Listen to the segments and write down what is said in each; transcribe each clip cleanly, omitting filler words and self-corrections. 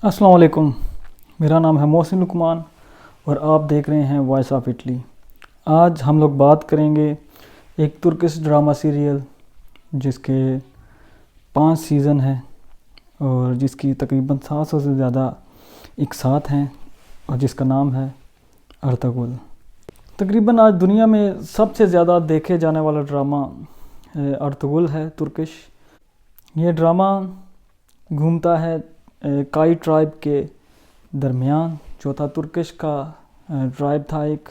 السلام علیکم، میرا نام ہے محسن لقمان اور آپ دیکھ رہے ہیں وائس آف اٹلی۔ آج ہم لوگ بات کریں گے ایک ترکش ڈرامہ سیریل جس کے 5 سیزن ہیں اور جس کی تقریباً 700 سے زیادہ اقساط ہیں اور جس کا نام ہے ارطغرل۔ تقریباً آج دنیا میں سب سے زیادہ دیکھے جانے والا ڈرامہ ارطغرل ہے ترکش۔ یہ ڈرامہ گھومتا ہے کائی ٹرائب کے درمیان، جو تھا ترکش کا ٹرائب تھا ایک،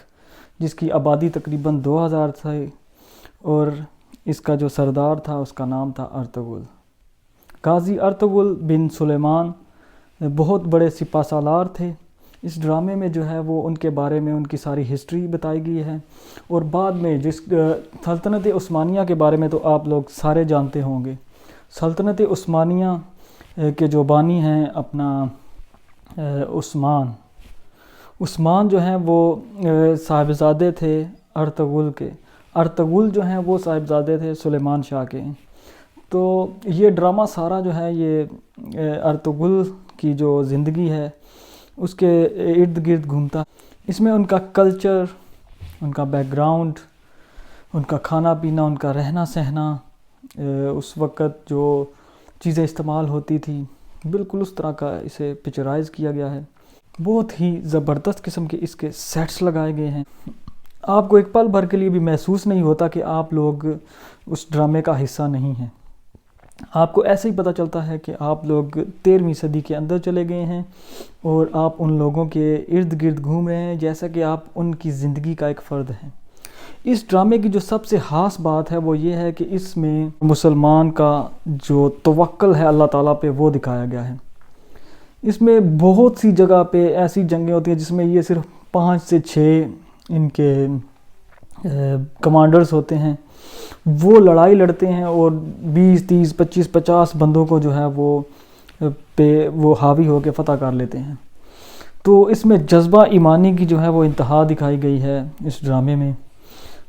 جس کی آبادی تقریباً 2000 تھی اور اس کا جو سردار تھا اس کا نام تھا ارطغرل۔ قاضی ارطغرل بن سلیمان بہت بڑے سپہ سالار تھے۔ اس ڈرامے میں جو ہے وہ ان کے بارے میں ان کی ساری ہسٹری بتائی گئی ہے، اور بعد میں جس سلطنت عثمانیہ کے بارے میں تو آپ لوگ سارے جانتے ہوں گے۔ سلطنت عثمانیہ کے جو بانی ہیں اپنا عثمان جو ہیں وہ صاحبزادے تھے ارطغرل کے۔ ارطغرل جو ہیں وہ صاحبزادے تھے سلیمان شاہ کے۔ تو یہ ڈرامہ سارا جو ہے یہ ارطغرل کی جو زندگی ہے اس کے ارد گرد گھومتا۔ اس میں ان کا کلچر، ان کا بیک گراؤنڈ، ان کا کھانا پینا، ان کا رہنا سہنا، اس وقت جو چیزیں استعمال ہوتی تھی، بالکل اس طرح کا اسے پکچرائز کیا گیا ہے۔ بہت ہی زبردست قسم کے اس کے سیٹس لگائے گئے ہیں۔ آپ کو ایک پل بھر کے لیے بھی محسوس نہیں ہوتا کہ آپ لوگ اس ڈرامے کا حصہ نہیں ہیں۔ آپ کو ایسے ہی پتہ چلتا ہے کہ آپ لوگ 13ویں صدی کے اندر چلے گئے ہیں اور آپ ان لوگوں کے ارد گرد گھوم رہے ہیں جیسا کہ آپ ان کی زندگی کا ایک فرد ہیں۔ اس ڈرامے کی جو سب سے خاص بات ہے وہ یہ ہے کہ اس میں مسلمان کا جو توکل ہے اللہ تعالیٰ پہ وہ دکھایا گیا ہے۔ اس میں بہت سی جگہ پہ ایسی جنگیں ہوتی ہیں جس میں یہ صرف 5 سے 6 ان کے کمانڈرز ہوتے ہیں، وہ لڑائی لڑتے ہیں اور 20 30 25 50 بندوں کو جو ہے وہ حاوی ہو کے فتح کر لیتے ہیں۔ تو اس میں جذبہ ایمانی کی جو ہے وہ انتہا دکھائی گئی ہے اس ڈرامے میں،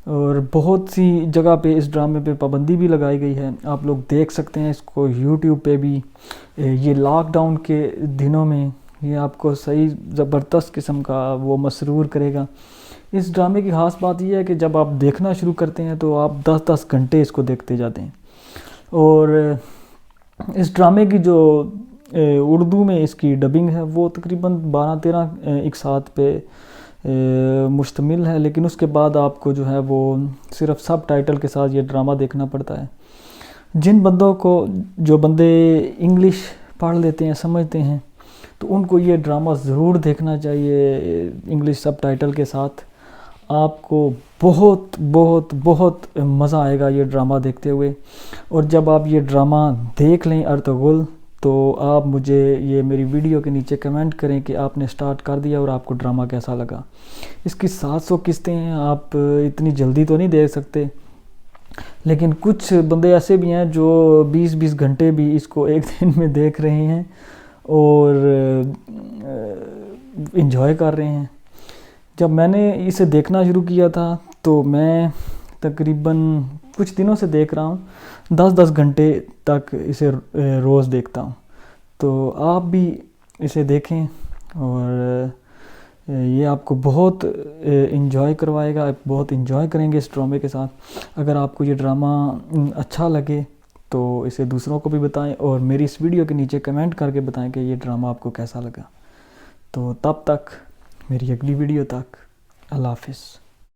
اور بہت سی جگہ پہ اس ڈرامے پہ پابندی بھی لگائی گئی ہے۔ آپ لوگ دیکھ سکتے ہیں اس کو یوٹیوب پہ بھی۔ یہ لاک ڈاؤن کے دنوں میں یہ آپ کو صحیح زبردست قسم کا وہ مسرور کرے گا۔ اس ڈرامے کی خاص بات یہ ہے کہ جب آپ دیکھنا شروع کرتے ہیں تو آپ 10 گھنٹے اس کو دیکھتے جاتے ہیں، اور اس ڈرامے کی جو اردو میں اس کی ڈبنگ ہے وہ تقریباً 12-13 اقساط پہ مشتمل ہے، لیکن اس کے بعد آپ کو جو ہے وہ صرف سب ٹائٹل کے ساتھ یہ ڈرامہ دیکھنا پڑتا ہے۔ جن بندوں کو جو بندے انگلش پڑھ لیتے ہیں، سمجھتے ہیں، تو ان کو یہ ڈرامہ ضرور دیکھنا چاہیے انگلش سب ٹائٹل کے ساتھ۔ آپ کو بہت بہت بہت مزہ آئے گا یہ ڈرامہ دیکھتے ہوئے، اور جب آپ یہ ڈرامہ دیکھ لیں ارطغرل تو آپ مجھے یہ میری ویڈیو کے نیچے کمنٹ کریں کہ آپ نے سٹارٹ کر دیا اور آپ کو ڈرامہ کیسا لگا۔ اس کی 700 قسطیں ہیں، آپ اتنی جلدی تو نہیں دیکھ سکتے، لیکن کچھ بندے ایسے بھی ہیں جو 20 گھنٹے بھی اس کو ایک دن میں دیکھ رہے ہیں اور انجوائے کر رہے ہیں۔ جب میں نے اسے دیکھنا شروع کیا تھا تو میں تقریباً کچھ دنوں سے دیکھ رہا ہوں، 10 گھنٹے تک اسے روز دیکھتا ہوں۔ تو آپ بھی اسے دیکھیں اور یہ آپ کو بہت انجوائے کروائے گا، آپ بہت انجوائے کریں گے اس ڈرامے کے ساتھ۔ اگر آپ کو یہ ڈرامہ اچھا لگے تو اسے دوسروں کو بھی بتائیں، اور میری اس ویڈیو کے نیچے کمنٹ کر کے بتائیں کہ یہ ڈرامہ آپ کو کیسا لگا۔ تو تب تک، میری اگلی ویڈیو تک، اللہ حافظ۔